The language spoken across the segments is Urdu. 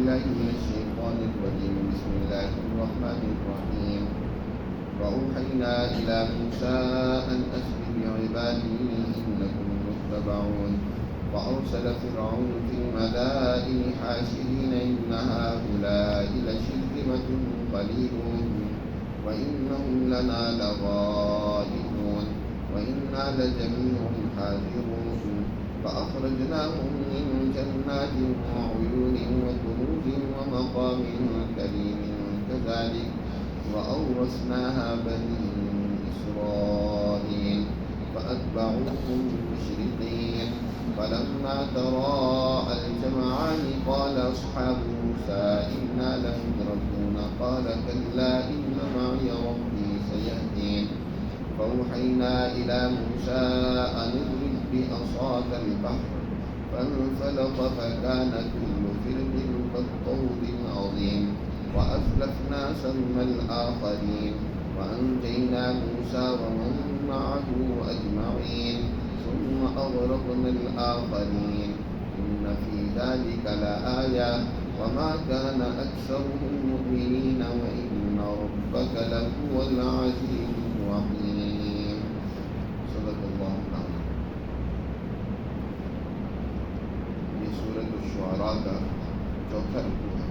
بالله من الشيطان الرجيم. بسم الله الرحمن الرحيم. وأوحينا إلى موسى أن أسر بعبادي إنكم متبعون وأرسل فرعون في المدائن حاشرين إن هؤلاء لشرذمة قليلون وإنهم لنا لغائظون وإنا لجميع حاذرون فأخرجناهم من جنات وعيون وكنوز ومقام كريم كذلك وأورثناها بني إسرائيل فأتبعوهم مشرقين فلما تراءى الجمعان قال أصحاب موسى إنا لمدركون قال كلا إن معي ربي سيهدين فأوحينا إلى موسى أن اضرب بعصاك البحر فانفلق فكان كل فرق كالطود العظيم وأزلفنا ثم الآخرين وأنجينا موسى ومن معه أجمعين ثم أغرقنا الآخرين إن في ذلك لآية وما كان أكثرهم مؤمنين وإن ربك لهو العزيز الرحيم. صدق اللہ العظیم. یہ سورۃ الشعراء کا چوتھا رکوع ہے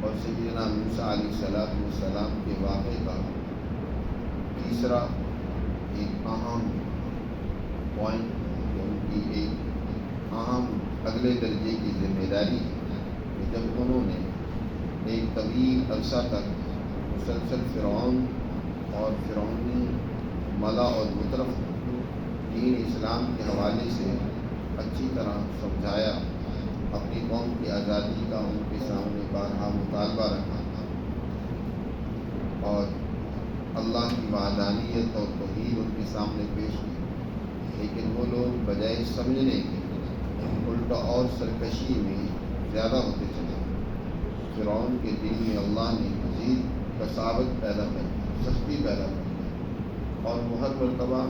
اور سیدنا موسیٰ علیہ السلام کے واقعے کا تیسرا ایک اہم پوائنٹ، ان کی ایک اہم اگلے درجے کی ذمہ داری ہے کہ جب انہوں نے ایک طویل عرصہ تک مسلسل فرعون اور فرعونی ملا اور مطرف دین اسلام کے حوالے سے اچھی طرح سمجھایا، اپنی قوم کی آزادی کا ان کے سامنے بارہا مطالبہ رکھا اور اللہ کی وحدانیت اور توحید ان کے سامنے پیش کی، لیکن وہ لوگ بجائے سمجھنے کے الٹا اور سرکشی میں زیادہ ہوتے چلے. فرعون کے دل میں اللہ نے مزید کساوت پیدا کر، سختی پیدا کر، اور وہ ہر مرتبہ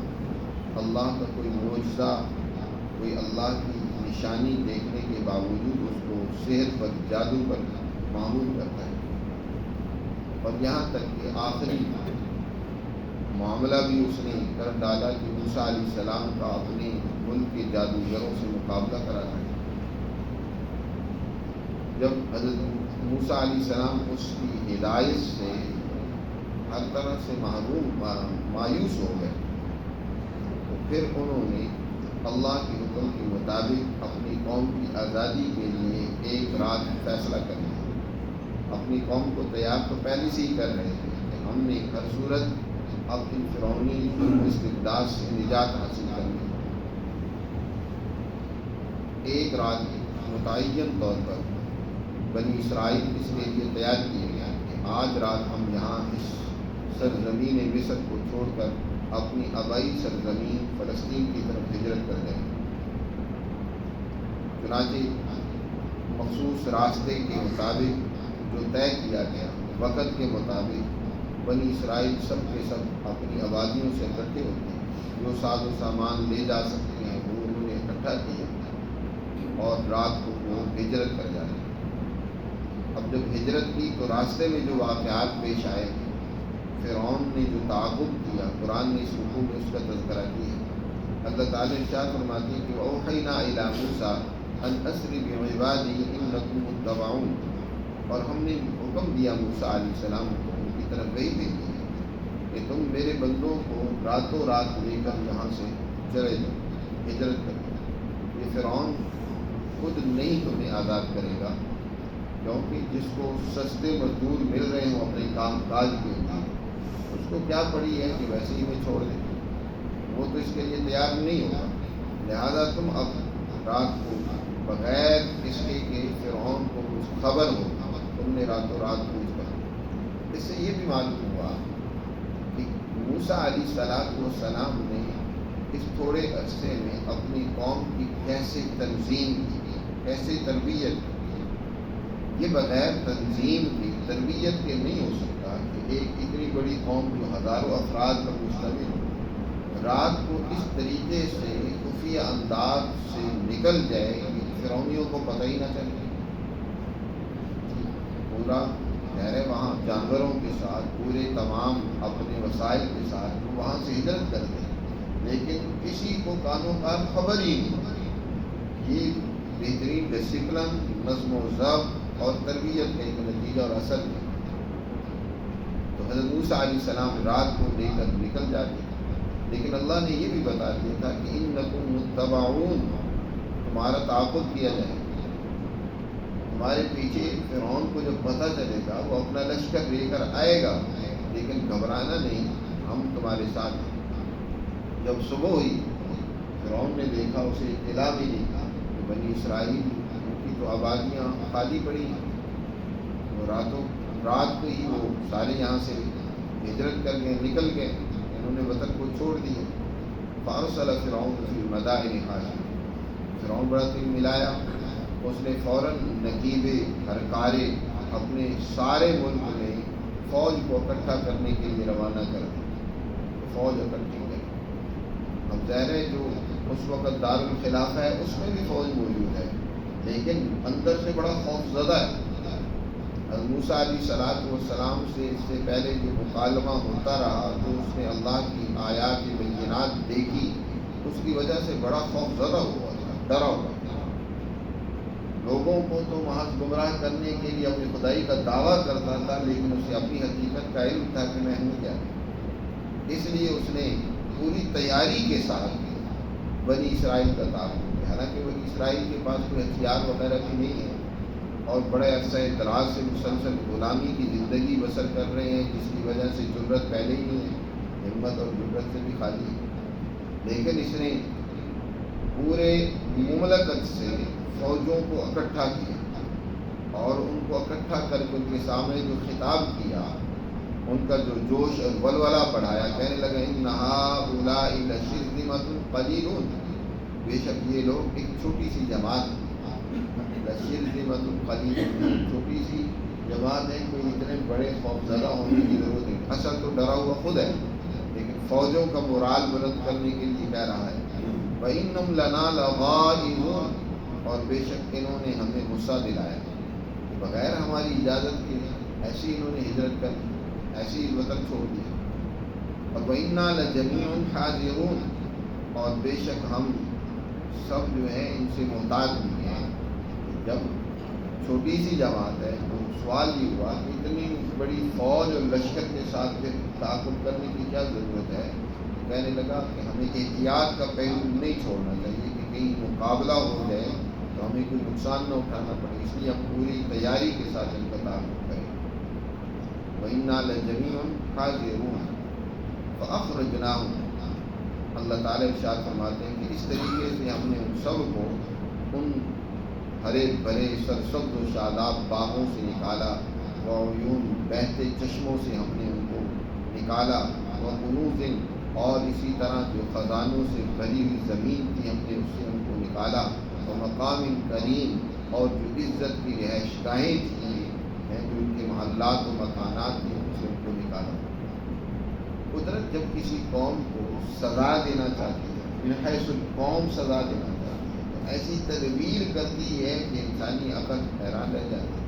اللہ کا کوئی معجزہ، کوئی اللہ کی نشانی دیکھنے کے باوجود اس کو صحت پر، جادو پر معمول کرتا ہے. اور یہاں تک کہ آخری معاملہ بھی اس نے کر ڈالا کہ موسیٰ علیہ السلام کا اپنے ملک کے جادوگروں سے مقابلہ کرانا ہے. جب حضرت موسیٰ علیہ السلام اس کی ہدایت سے ہر طرح سے مایوس ہو گئے تو پھر انہوں نے اللہ کے حکم کے مطابق اپنی قوم کی آزادی کے لیے ایک رات فیصلہ کر لیا. اپنی قوم کو تیار تو پہلے سے ہی کر رہے تھے کہ ہم نے ہر صورت اپنی فرعونی استبداد سے نجات حاصل کرنی. ایک رات متعین طور پر بنی اسرائیل اس کے لیے تیار کیے گئے کہ آج رات ہم یہاں اس سرزمین مصر کو چھوڑ کر اپنی آبائی سرزمین فلسطین کی طرف ہجرت کر جائیں. چنانچہ مخصوص راستے کے مطابق جو طے کیا گیا، وقت کے مطابق بنی اسرائیل سب کے سب اپنی آبادیوں سے اکٹھے ہوتے ہیں، جو ساز و سامان لے جا سکتے ہیں وہ انہوں نے اکٹھا کیا اور رات کو وہ ہجرت کر جاتے ہیں. اب جب ہجرت کی تو راستے میں جو واقعات پیش آئے، فرعون نے جو تعاقب کیا، قرآن نے اس رکوع میں اس کا تذکرہ کیا. اللہ تعالیٰ ارشاد فرماتی ہے کہ وَأَوْحَيْنَا إِلَىٰ مُوسَىٰ أَنْ أَسْرِ بِعِبَادِي إِنَّكُمْ مُتَّبَعُونَ. اور ہم نے حکم دیا موسیٰ علیہ السلام کو، ان کی طرف وحی بھیجی کہ تم میرے بندوں کو راتوں رات لے کر یہاں سے چلے جاؤ، ہجرت کرو. یہ فرعون خود نہیں تمہیں آزاد کرے گا، کیونکہ جس کو سستے مزدور مل رہے ہوں اپنے کام کاج کے لیے، اس کو کیا پڑی ہے کہ ویسے ہی میں چھوڑ دیں، وہ تو اس کے لیے تیار نہیں ہوگا. لہذا تم اب رات کو بغیر اس کے کہ فرعون کو کچھ خبر ہو تم نے راتوں رات کوچ کر. اس سے یہ بھی معلوم ہوا کہ موسیٰ علیہ السلام نے اس تھوڑے عرصے میں اپنی قوم کی کیسے تنظیم کی، کیسے تربیت کی. یہ بغیر تنظیم کی، تربیت کے نہیں ہو سکتا کہ ایک اتنی بڑی قوم جو ہزاروں افراد پر مشتمل ہو، رات کو اس طریقے سے خفیہ انداز سے نکل جائے کہ فرعونیوں کو پتہ ہی نہ چلے. پورا ظاہر ہے وہاں جانوروں کے ساتھ پورے تمام اپنے وسائل کے ساتھ وہ وہاں سے ہجرت کر گئے، لیکن کسی کو قانون کار خبر ہی نہیں۔ یہ بہترین ڈسپلن، نظم و ضبط اور تربیت کا ایک نتیجہ اور اثر ہے۔ تو حضرت موسیٰ علیہ السلام رات کو لے کر نکل جاتے، لیکن اللہ نے یہ بھی بتا دیا تھا کہ انکم متبعون، تمہارا تعاقب کیا جائے گا۔ ہمارے پیچھے فرعون کو جب پتہ چلے گا وہ اپنا لشکر لے کر آئے گا، لیکن گھبرانا نہیں، ہم تمہارے ساتھ ہیں۔ جب صبح ہوئی فرعون نے دیکھا، اسے اطلاع بھی نہیں کہ بنی اسرائیل کی تو آبادیاں خالی پڑی ہیں، وہ رات کو ہی وہ سارے یہاں سے ہجرت کر گئے، نکل گئے، انہوں نے وطن کو چھوڑ دیا۔ فارسل فرعون فی المدائن حاشرین، فرعون بڑا دل ملایا، اس نے فوراً نقیبے ہرکارے اپنے سارے ملک میں فوج کو اکٹھا کرنے کے لیے روانہ کر دی، فوج اکٹھی کر۔ اب ظاہر ہے جو اس وقت دارالخلافہ ہے اس میں بھی فوج موجود ہے، لیکن اندر سے بڑا خوف زدہ ہے۔ حضرت موسیٰ علیہ السلام سے اس سے پہلے جو مکالمہ ہوتا رہا، جو اس نے اللہ کی آیات بینات دیکھی، اس کی وجہ سے بڑا خوف زدہ ہوا تھا، ڈرا ہوا تھا۔ لوگوں کو تو محض گمراہ کرنے کے لیے اپنی خدائی کا دعویٰ کرتا تھا، لیکن اسے اپنی حقیقت کا علم تھا کہ میں ہوں کیا۔ اس لیے اس نے پوری تیاری کے ساتھ بنی اسرائیل کا تعاقب کیا، حالانکہ بنی اسرائیل کے پاس کوئی ہتھیار وغیرہ بھی نہیں ہے اور بڑے عرصہ دراز سے مسلسل غلامی کی زندگی بسر کر رہے ہیں، جس کی وجہ سے جرت پہلے ہی نہیں ہے، ہمت اور جرت سے بھی خالی ہے۔ لیکن اس نے پورے مملکت سے فوجوں کو اکٹھا کیا اور ان کو اکٹھا کر کے ان کے سامنے جو خطاب کیا، ان کا جو جوش اور ولولہ بڑھایا، کہنے لگا ان ہؤلاء لشرذمۃ قلیلون، بے شک یہ لوگ ایک چھوٹی سی جماعت ہے، لشرذمۃ قلیلون، چھوٹی سی جماعت ہے، کوئی اتنے بڑے خوف زدہ ہونے کی ضرورت نہیں۔ اصل تو ڈرا ہوا خود ہے، لیکن فوجوں کا مورال بلند کرنے کے لیے کہہ رہا ہے وَإِنَّهُمْ لَنَا لَغَائِظُونَ، اور بے شک انہوں نے ہمیں غصہ دلایا کہ بغیر ہماری اجازت کے ایسی انہوں نے ہجرت کر دی، ایسی وطن چھوڑ دیا۔ اور وَإِنَّا لَجَمِيعٌ حَاذِرُونَ، اور بے شک ہم سب جو ہیں ان سے محتاط بھی ہیں۔ جب چھوٹی سی جماعت ہے تو سوال یہ ہوا کہ اتنی بڑی فوج اور لشکر کے ساتھ پھر تعاقب کرنے کی کیا ضرورت ہے؟ کہنے لگا کہ ہمیں احتیاط کا پہلو نہیں چھوڑنا چاہیے کہ کہیں مقابلہ ہو جائے تو ہمیں کوئی نقصان نہ اٹھانا پڑے، اس لیے ہم پوری تیاری کے ساتھ ان کا تعاقب کریں۔ وَإِنَّا لَجَمِيعٌ حَاذِرُونَ فَأَخْرَجْنَاهُمْ، اللہ تعالیٰ ارشاد فرماتے ہیں کہ اس طریقے سے ہم نے ان سب کو ان ہرے بھرے سرسبز و شاداب باغوں سے نکالا، وعیون بہتے چشموں سے ہم نے ان کو نکالا، وکنوز، اور اسی طرح جو خزانوں سے بھری ہوئی زمین تھی ہم نے اس سے ان کو نکالا، ومقام کریم، اور جو عزت کی رہائش گاہیں تھیں، جو ان کے محلات و مکانات تھے، ان سے ان کو نکالا۔ قدرت جب کسی قوم کو سزا دینا چاہتی ہے، من حیث القوم سزا دینا چاہتی ہے، تو ایسی تدبیر کرتی ہے کہ انسانی عقل حیران رہ جاتی ہے۔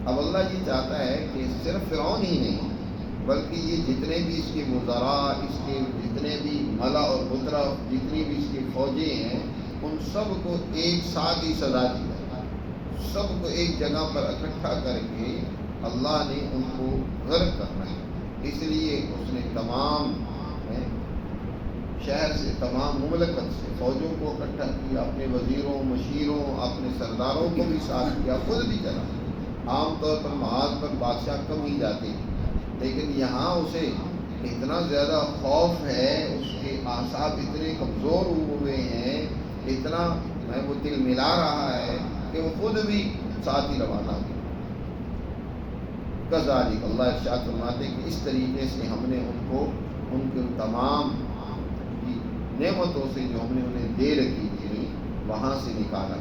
اب اللہ یہ چاہتا ہے کہ صرف فرعون ہی نہیں بلکہ یہ جتنے بھی اس کے وزراء، اس کے جتنے بھی ملا اور بطرا، جتنی بھی اس کی فوجیں ہیں، ان سب کو ایک ساتھ ہی سزا دی جائے، سب کو ایک جگہ پر اکٹھا کر کے اللہ نے ان کو غرق کرنا ہے۔ اس لیے اس نے تمام شہر سے، تمام مملکت سے فوجوں کو اکٹھا کیا، اپنے وزیروں، مشیروں، اپنے سرداروں کو بھی ساتھ کیا، خود بھی چلا۔ عام طور پر محاذ پر بادشاہ کم ہی جاتے ہیں، لیکن یہاں اسے اتنا زیادہ خوف ہے، اس کے اعصاب اتنے کمزور ہوئے ہیں، اتنا وہ دل ملا رہا ہے کہ وہ خود بھی ساتھ ہی روانہ ہو۔ کذالک، اللہ ارشاد فرماتے ہیں کہ اس طریقے سے ہم نے ان کو ان کے تمام نعمتوں سے جو ہم نے انہیں دے رکھی تھی وہاں سے نکالا۔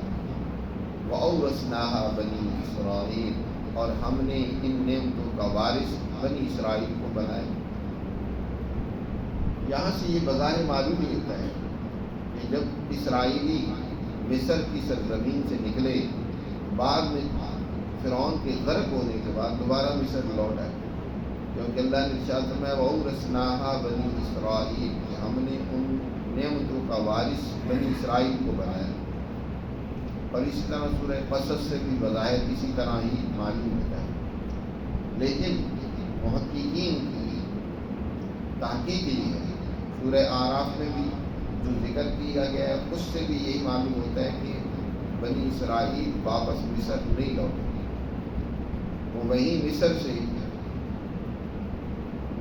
وَأَوْرَثْنَاهَا بَنِي إِسْرَائِيلَ، اور ہم نے ان نعمتوں کا وارث بنی اسرائیل کو بنایا۔ یہاں سے یہ بظاہر معلوم ہی ہوتا ہے کہ جب اسرائیلی مصر کی سرزمین سے نکلے، بعد میں فرعون کے غرق ہونے کے بعد دوبارہ مصر لوٹ آئے، کیونکہ اللہ نے ارشاد فرمایا وَأَوْرَثْنَاهَا بَنِي إِسْرَائِیل، کہ ہم نے ان نعمتوں کا وارث بنی اسرائیل کو بنایا۔ اور اسی طرح سورہ قصص سے بھی بظاہر اسی طرح ہی معلوم ہوتا ہے، لیکن محققین کی تحقیق یہ ہے، سورہ اعراف میں بھی جو ذکر کیا گیا ہے اس سے بھی یہی معلوم ہوتا ہے کہ بنی اسرائیل واپس مصر نہیں لوٹے، وہ وہیں مصر سے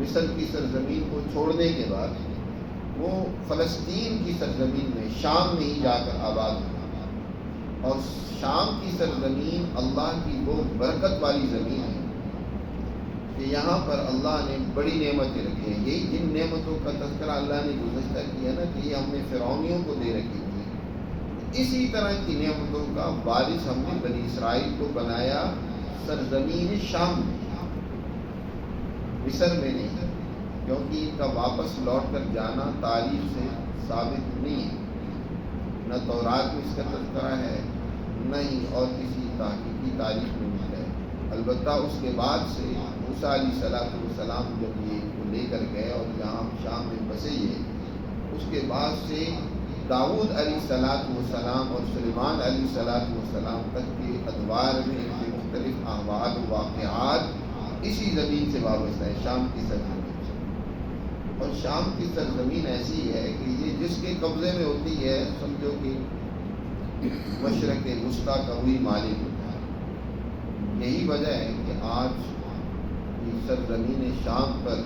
مصر کی سرزمین کو چھوڑنے کے بعد وہ فلسطین کی سرزمین میں شام میں ہی جا کر آباد ہوئے، اور شام کی سرزمین اللہ کی وہ برکت والی زمین ہے کہ یہاں پر اللہ نے بڑی نعمتیں رکھی ہیں۔ یہی جن نعمتوں کا تذکرہ اللہ نے گزشتہ کیا نا کہ یہ ہم نے فرعونیوں کو دے رکھی تھی، اسی طرح کی نعمتوں کا وارث ہم نے بنی اسرائیل کو بنایا سرزمین شام میں، مصر میں نہیں، کیونکہ ان کا واپس لوٹ کر جانا تاریخ سے ثابت نہیں ہے، نہ تورات میں اس کا تذکرہ ہے نہ ہی اور کسی تحقیقی تاریخ میں ملتا ہے۔ البتہ اس کے بعد سے موسیٰ علیہ السلام جب یہ ان کو لے کر گئے اور یہاں شام میں بسے یہ، اس کے بعد سے داؤد علیہ السلام اور سلیمان علیہ السلام تک کے ادوار میں ان کے مختلف احوال و واقعات اسی زمین سے وابستہ ہے، شام کی سرزمین سے۔ اور شام کی سرزمین ایسی ہے کہ یہ جس کے قبضے میں ہوتی ہے سمجھو کہ مشرق وسطیٰ کا وہی مالک ہوتا ہے۔ یہی وجہ ہے کہ آج یہ سرزمین شام پر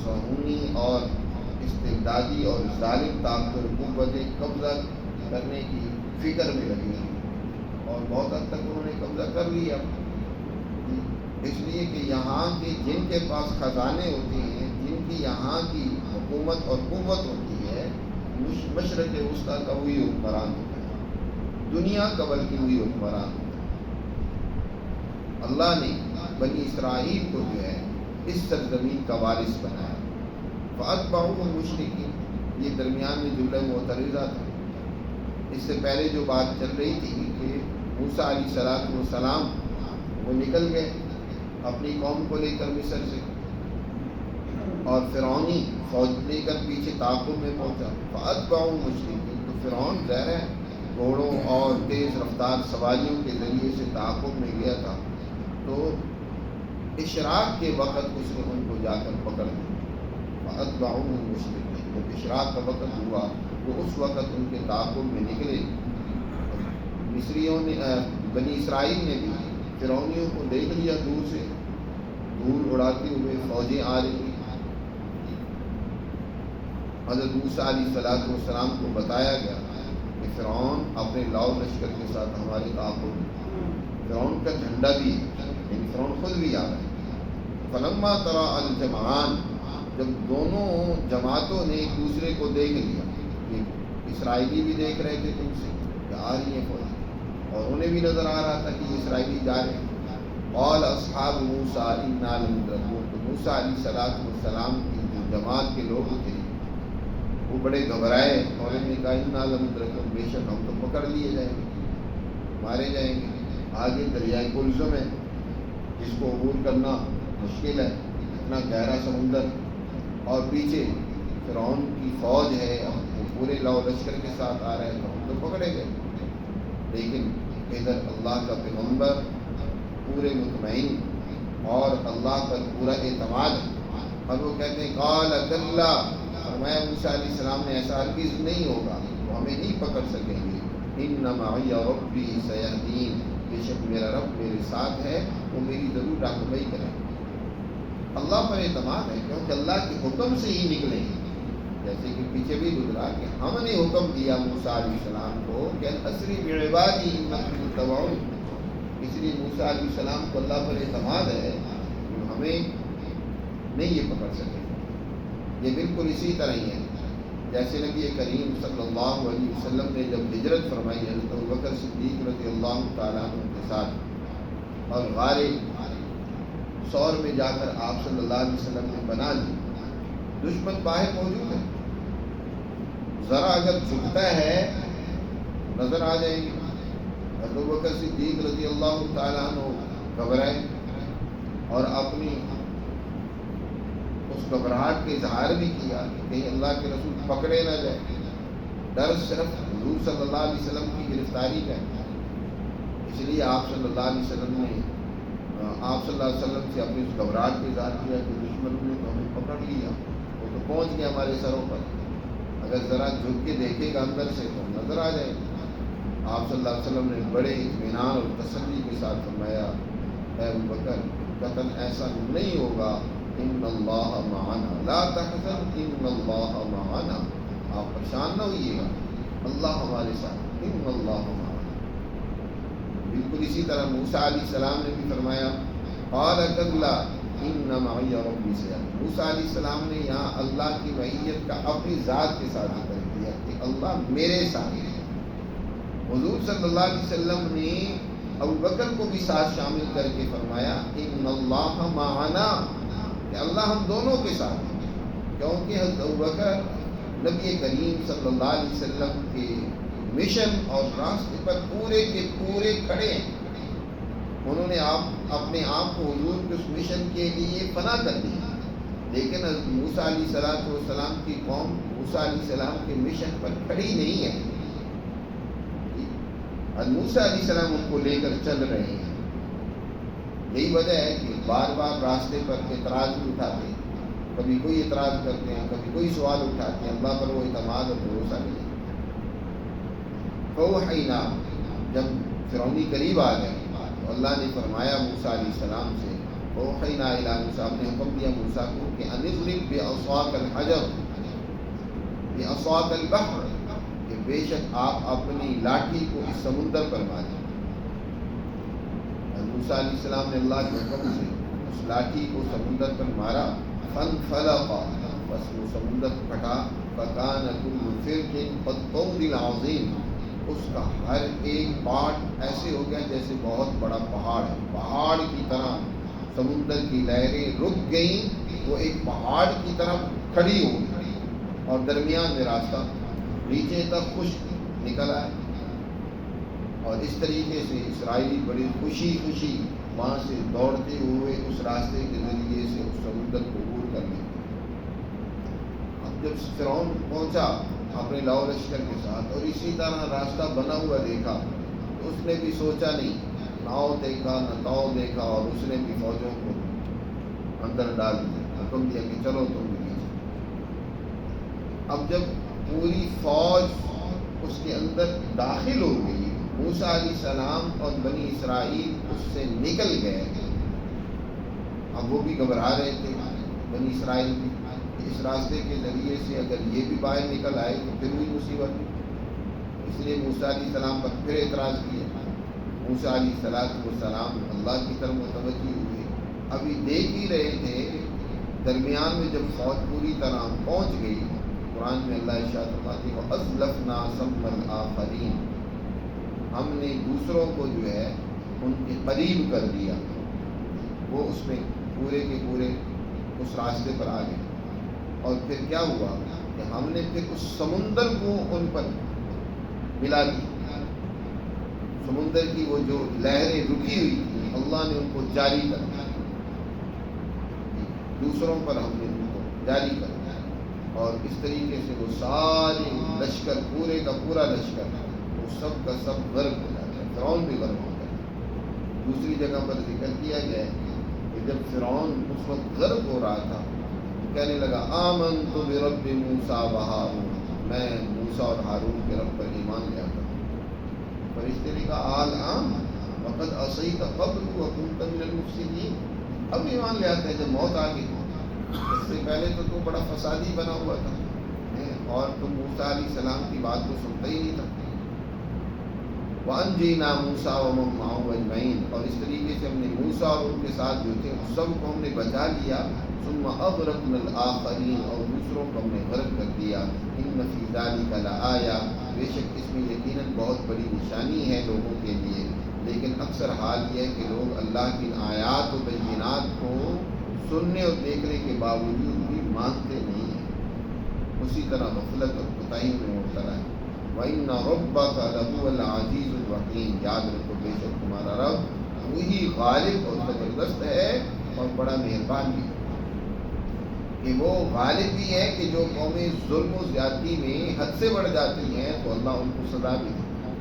صہیونی اور استبدادی اور ظالم طاقتور قوتیں قبضہ کرنے کی فکر میں لگی ہیں، اور بہت حد تک انہوں نے قبضہ کر لیا، اس لیے کہ یہاں کے جن کے پاس خزانے ہوتے ہیں، جن کی یہاں کی حکومت اور قوت ہوتی ہے، مشرق وسطیٰ کا وہی حکمران ہوتا ہے، دنیا کا بلکہ وہی حکمران ہوتا ہے۔ اللہ نے بنی اسرائیل کو جو ہے اس سرزمین کا وارث بنایا۔ فَأَتْبَعُوهُمْ مُشْرِكِينَ، یہ درمیان میں جملہ معترضہ تھا، اس سے پہلے جو بات چل رہی تھی کہ موسیٰ علیہ السلام وہ نکل گئے اپنی قوم کو لے کر مصر سے، اور فرعونی فوج لے کر پیچھے تعاقب میں پہنچا۔ فَأَتْبَعُوهُمْ مُشْرِكِينَ، تو فرعون ظاہر ہے گھوڑوں اور تیز رفتار سواریوں کے ذریعے سے تعاقب میں گیا تھا، تو اشراق کے وقت اس نے ان کو جا کر پکڑ لیا۔ فَأَتْبَعُوهُمْ مُشْرِكِينَ، جب اشراق کا وقت ہوا تو اس وقت ان کے تعاقب میں نکلے۔ مصریوں نے بنی اسرائیل نے بھی فرعونیوں کو دیکھ لیا، دور سے دھول اڑاتے ہوئے فوجیں آ رہی ہیں۔ حضرت موسیٰ علیہ السلام کو بتایا گیا کہ فرعون اپنے لاؤ لشکر کے ساتھ ہمارے تعاقب میں، فرعون کا جھنڈا بھی ہے، یعنی فرعون خود بھی آ رہا ہے۔ فلما تراءى الجمعان، جب دونوں جماعتوں نے ایک دوسرے کو دیکھ لیا، یہ اسرائیلی بھی دیکھ رہے تھے تم سے کہ آ رہی ہیں فوج، اور انہیں بھی نظر آ رہا تھا کہ یہ اسرائیلی جا رہے ہیں۔ قال اصحاب موسیٰ انا لمدرکون، تو موسیٰ علیہ السلام کی جو جماعت کے لوگ تھے وہ بڑے گھبرائے اور انہوں نے کہا انا لمدرکون، بے شک ہم تو پکڑ لیے جائیں گے، مارے جائیں گے۔ آگے دریائے کلثم ہے جس کو عبور کرنا مشکل ہے، اتنا گہرا سمندر، اور پیچھے فرعون کی فوج ہے، وہ پورے لاؤ لشکر کے ساتھ آ رہے ہیں، تو ہم تو پکڑے گئے۔ لیکن ادھر اللہ کا پیغمبر پورے مطمئن اور اللہ پر پورا اعتماد ہے، اور وہ کہتے ہیں قال کلا، فرمایا موسیٰ علیہ السلام نے ایسا ہرگز نہیں ہوگا، وہ ہمیں نہیں پکڑ سکیں گے۔ ان معی ربی سیہدین، بے شک میرا رب میرے ساتھ ہے، وہ میری ضرور رہنمائی کرے۔ اللہ پر اعتماد ہے کیونکہ اللہ کے حکم سے ہی نکلیں گے، جیسے کہ پیچھے بھی گزرا کہ ہم نے حکم دیا موسیٰ علیہ السلام کو کہ اسری بعبادی انکم متبعون، اس لیے موسیٰ علیہ السلام کو اللہ پر اعتماد ہے کہ ہمیں نہیں یہ پکڑ سکے۔ یہ بالکل اسی طرح ہی ہے جیسے نبی کریم صلی اللہ علیہ وسلم نے جب ہجرت فرمائی حضرت ابوبکر صدیق رضی اللہ تعالیٰ عنہ کے ساتھ، اور غار ثور میں جا کر آپ صلی اللہ علیہ وسلم نے بنا لی، دشمن باہر موجود ہے، ذرا اگر جھکتا ہے نظر آ جائیں گے۔ حضرت ابوبکر صدیق رضی اللہ تعالیٰ عنہ گھبرائے اور اپنی اس گھبراہٹ کے اظہار بھی کیا کہ کہیں اللہ کے رسول پکڑے نہ جائے. ڈر صرف حضور صلی اللہ علیہ وسلم کی گرفتاری کا ہے. اس لیے آپ صلی اللہ علیہ وسلم نے آپ صلی اللہ علیہ وسلم سے اپنی اس گھبراہٹ کا اظہار کیا کہ دشمنوں نے تو ہمیں پکڑ لیا, وہ تو پہنچ گیا ہمارے سروں پر, اگر ذرا جھک کے دیکھے گا اندر سے تو نظر آ جائے. آپ صلی اللہ علیہ وسلم نے بڑے اطمینان اور تسلی کے ساتھ فرمایا, اے ابو بکر قطعاً ایسا نہیں ہوگا, ان اللہ معنا لا تحزن ان اللہ معنا, آپ پریشان نہ ہوئیے گا, اللہ ہمارے ساتھ, ان اللہ معنا. بالکل اسی طرح موسیٰ علیہ السلام نے بھی فرمایا قال کلا ان معی ربی سیہدین. موسیٰ علیہ السلام نے یہاں اللہ کی معیت کا اپنی ذات کے ساتھ ذکر کیا کہ اللہ میرے ساتھ ہے. حضور صلی اللہ علیہ وسلم نے ابو بکر کو بھی ساتھ شامل کر کے فرمایا ان اللہ معنا, کہ اللہ ہم دونوں کے ساتھ ہیں, کیونکہ حضرت ابو بکر نبی کریم صلی اللہ علیہ وسلم کے مشن اور راستے پر پورے کے پورے کھڑے ہیں. انہوں نے اپنے آپ کو حضور کے اس مشن کے لیے فنا کر دیا, لیکن حضرت موسیٰ علیہ السلام کی قوم موسیٰ علیہ السلام کے مشن پر کھڑی نہیں ہے. حضرت موسیٰ علیہ السلام ان کو لے کر چل رہے ہیں. یہی وجہ ہے کہ بار بار راستے پر اعتراض بھی اٹھاتے ہیں, کبھی کوئی اعتراض کرتے ہیں, کبھی کوئی سوال اٹھاتے ہیں, اللہ پر وہ اعتماد اور بھروسہ نہیں. فوحینا, جب فرعونی قریب آ گئے تو اللہ نے فرمایا موسیٰ علیہ السلام سے فوحینا الی موسیٰ, نے حکم دیا موسیٰ کو کہ ان اضرب بعصاک الحجر بعصاک البحر, کہ بے شک آپ اپنی لاٹھی کو اس سمندر پر ماریں. موسیٰ علیہ السلام نے اللہ کے حکم سے اس لاٹھی کو سمندر پر مارا, فانفلق, بس وہ سمندر پھٹا, فکان کل فرق کالطود العظیم, اس کا ہر ایک پارٹ ایسے ہو گیا جیسے بہت بڑا پہاڑ ہے. پہاڑ کی طرح سمندر کی لہریں رک گئیں, وہ ایک پہاڑ کی طرح کھڑی ہو گئی, اور درمیان میں راستہ نیچے تک خشک نکل آئے. اور اس طریقے سے اسرائیلی بڑی خوشی خوشی وہاں سے دوڑتے ہوئے اس راستے کے ذریعے سے اس سمندر کو عبور کر لیتے. اب جب فرعون پہنچا اپنے لاؤ لشکر کے ساتھ اور اسی طرح راستہ بنا ہوا دیکھا تو اس نے بھی سوچا نہیں, ناؤ دیکھا نہ تاؤ دیکھا, اور اس نے بھی فوجوں کو اندر ڈال دیا, حکم دیا کہ چلو تم بھی پیچھے. اب جب پوری فوج اس کے اندر داخل ہو گئی, موسیٰ علیہ السلام اور بنی اسرائیل اس سے نکل گئے. اب وہ بھی گھبرا رہے تھے بنی اسرائیل بھی, اس راستے کے ذریعے سے اگر یہ بھی باہر نکل آئے تو پھر بھی مصیبت. اس لیے موسیٰ علیہ السلام پر پھر اعتراض کیا. موسیٰ علیہ السلام اللہ کی طرف متوجہ ہوئے, ابھی دیکھ ہی رہے تھے, درمیان میں جب فوج پوری طرح پہنچ گئی, قرآن میں اللہ ارشاد فرماتے ہیں وَأَزْلَفْنَا ثَمَّ الْآخَرِينَ, ہم نے دوسروں کو جو ہے ان کے قریب کر دیا, وہ اس میں پورے کے پورے اس راستے پر آ گئے. اور پھر کیا ہوا کہ ہم نے پھر اس سمندر کو ان پر ملا دی. سمندر کی وہ جو لہریں رکی ہوئی تھیں اللہ نے ان کو جاری کر دیا, دوسروں پر ہم نے ان کو جاری کر دیا, اور اس طریقے سے وہ سارے لشکر پورے کا پورا لشکر وہ سب کا سب غرق ہو جاتا ہے. فرعون بھی غرق ہو جاتا ہے. دوسری جگہ پر ذکر کیا گیا ہے کہ جب فرعون اس وقت غرق ہو رہا تھا کہنے لگا آمنت برب موسیٰ و ہارون, میں موسیٰ اور ہارون کے رب پر ایمان لے آتا ہوں. فرشتے نے کہا الآن وقد عصیت قبل وکنت من المفسدین, اب ایمان لے آتے ہیں جب موت آ گئی, اس سے پہلے تو بڑا فسادی بنا ہوا تھا اور تم موسیٰ علیہ السلام کی بات کو سنتا ہی نہیں تھا. وَأَنْجَيْنَا مُوسَىٰ وَمَن مَّعَهُ أَجْمَعِينَ, اور اس طریقے سے ہم نے موسیٰ اور ان کے ساتھ جو تھے سب کو ہم نے بچا لیا. ثُمَّ أَغْرَقْنَا الْآخَرِينَ, اور دوسروں کو ہم نے غرق کر دیا. إِنَّ فِي ذَلِكَ لَآيَةً, بے شک اس میں یقیناً بہت بڑی نشانی ہے لوگوں کے لیے. لیکن اکثر حال یہ ہے کہ لوگ اللہ کی آیات و بینات کو سننے اور دیکھنے کے باوجود بھی مانتے نہیں ہیں, اسی طرح غفلت اور کوتاہی میں مبتلا ہے. وَإِنَّ رَبَّكَ لَهُوَ الْعَزِيزُ الرَّحِيمُ, یاد رکھو بے شک تمہارا رب وہی غالب اور زبردست ہے اور بڑا مہربان بھی ہے، کہ وہ غالب بھی ہے کہ جو قومیں ظلم و زیادتی میں حد سے بڑھ جاتی ہیں تو اللہ ان کو سزا بھی دیتا ہے،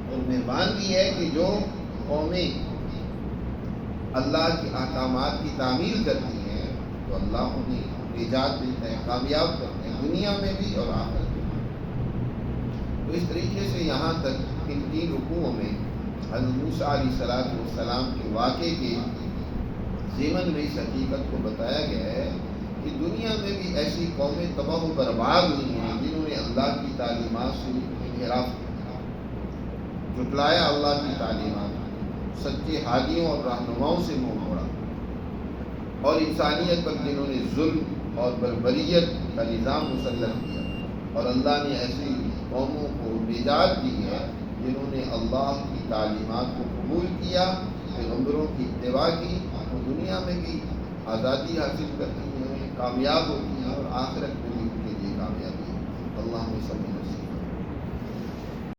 اور مہربان بھی ہے کہ جو قومیں اللہ کے احکامات کی تعمیل کرتی ہیں تو اللہ انہیں نجات دیتا ہے، کامیاب کرتے ہیں دنیا میں بھی اور آخرت میں بھی۔ تو اس طریقے سے یہاں تک ان 3 رکوعوں میں حضرت موسیٰ علیہ السلام کے واقعے کے ضمن میں اس حقیقت کو بتایا گیا ہے کہ دنیا میں بھی ایسی قومیں تباہ و برباد ہوئی ہیں جنہوں نے اللہ کی تعلیمات سے انحراف کیا، جھٹلایا اللہ کی تعلیمات، سچے ہادیوں اور رہنماؤں سے منہ موڑا، اور انسانیت پر جنہوں نے ظلم اور بربریت کا نظام مسلط کیا، اور اللہ نے ایسی قوموں کو نجات دی ہے جنہوں نے اللہ کی تعلیمات کو قبول کیا، پیغمبروں کی اتباع کی، وہ دنیا میں بھی آزادی حاصل کرتی ہیں، کامیاب ہوتی ہیں، اور آخرت میں بھی ان کے لیے